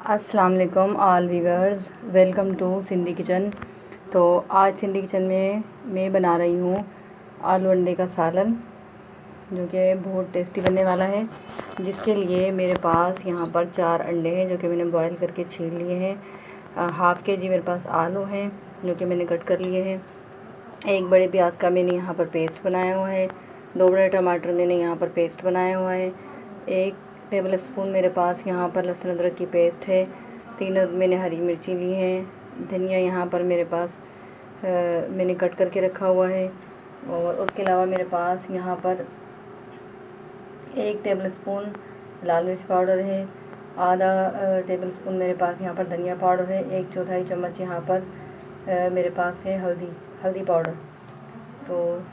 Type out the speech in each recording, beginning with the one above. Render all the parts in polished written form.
अस्सलाम वालेकुम all viewers, welcome to Sindhi kitchen. तो आज सिंधी किचन में मैं बना रही हूँ आलू अंडे का सालन, जो कि बहुत टेस्टी बनने वाला है। जिसके लिए मेरे पास यहाँ पर 4 अंडे हैं जो कि मैंने बॉईल करके छील लिए हैं। हाफ़ के जी मेरे पास आलू हैं जो कि मैंने कट कर लिए हैं। एक बड़े प्याज का मैंने यहाँ पर पेस्ट बनाया हुआ है। 2 बड़े टमाटर मैंने यहाँ पर पेस्ट बनाया हुआ है। 1 टेबल स्पून मेरे पास यहाँ पर लहसुन अदरक की पेस्ट है। 3 मैंने हरी मिर्ची ली हैं। धनिया यहाँ पर मेरे पास मैंने कट करके रखा हुआ है। और उसके अलावा मेरे पास यहाँ पर 1 टेबल स्पून लाल मिर्च पाउडर है। आधा टेबल स्पून मेरे पास यहाँ पर धनिया पाउडर है। 1/4 चम्मच यहाँ पर मेरे पास है हल्दी पाउडर। तो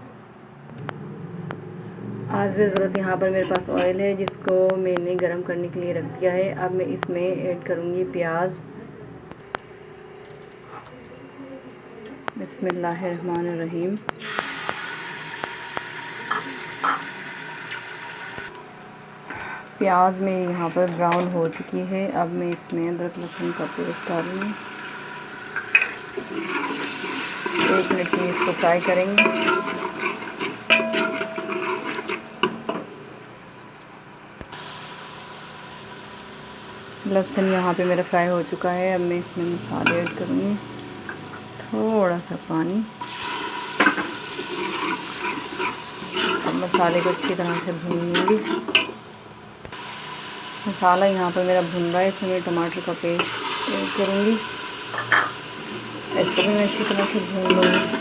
आज भी ज़रूरत यहाँ पर मेरे पास ऑयल है जिसको मैंने गरम करने के लिए रख दिया है। अब मैं इसमें ऐड करूँगी प्याज। बिस्मिल्लाहिर्रहमानिर्रहीम। प्याज में यहाँ पर ब्राउन हो चुकी है। अब मैं इसमें अदरक लहसुन का पेस्ट डालूँगी। 1 मिनट में इसको फ्राई करेंगे। लहसुन यहाँ पे मेरा फ्राई हो चुका है। अब मैं इसमें मसाले ऐड करूँगी, थोड़ा सा पानी। अब मसाले को अच्छी तरह से भून लूँगी। मसाला यहाँ पर मेरा भुन रहा है। इसमें मैं टमाटर का पेस्ट ऐड करूँगी। इसको भी मैं अच्छी तरह से भून लूँगी।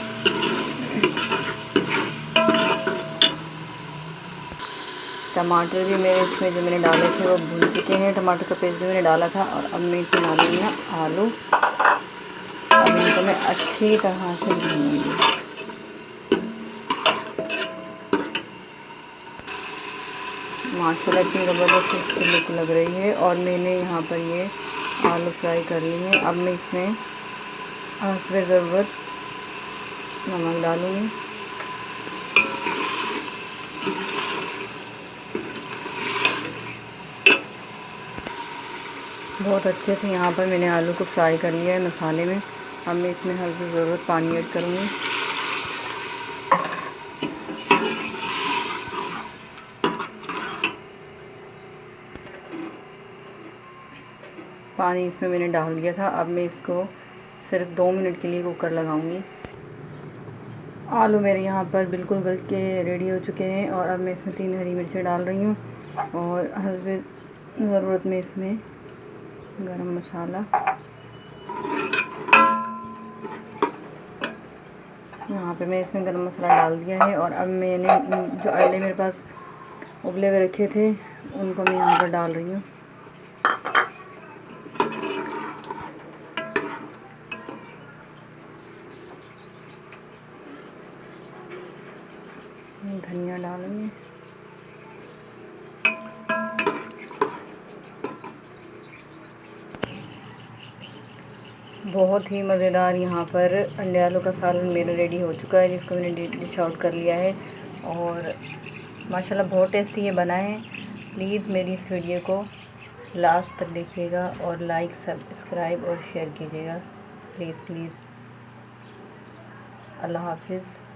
टमाटर भी मेरे इसमें जो मैंने डाले थे वो भून चुके हैं। टमाटर का पेस्ट भी मैंने डाला था। और अब मैं इसमें डालूँगी ना आलू। अब इनको मैं अच्छी तरह से भूनूँगी। माशाल्लाह इतनी ज़बरदस्त इसकी लुक लग रही है। और मैंने यहाँ पर ये आलू फ्राई कर लिए हैं। अब मैं इसमें हस्बे ज़रूरत नमक डालूँगी। बहुत अच्छे से यहाँ पर मैंने आलू को फ्राई कर लिया है मसाले में। अब मैं इसमें हल्की ज़रूरत पानी ऐड करूँगी। पानी इसमें मैंने डाल दिया था। अब मैं इसको सिर्फ 2 मिनट के लिए कुकर लगाऊंगी। आलू मेरे यहाँ पर बिल्कुल गल के रेडी हो चुके हैं। और अब मैं इसमें 3 हरी मिर्चें डाल रही हूँ। और हस्बे ज़रूरत में इसमें गरम मसाला, यहाँ पे मैं इसमें गरम मसाला डाल दिया है। और अब मैंने जो अंडे मेरे पास उबले हुए रखे थे उनको मैं यहाँ पर डाल रही हूँ। धनिया डालूँगी। बहुत ही मज़ेदार यहाँ पर अंडे आलू का सालन मेरा रेडी हो चुका है, जिसको मैंने डिश आउट कर लिया है। और माशाल्लाह बहुत टेस्टी ये बना है। प्लीज़ मेरी इस वीडियो को लास्ट तक देखिएगा और लाइक, सब्सक्राइब और शेयर कीजिएगा। प्लीज़। अल्लाह हाफिज़।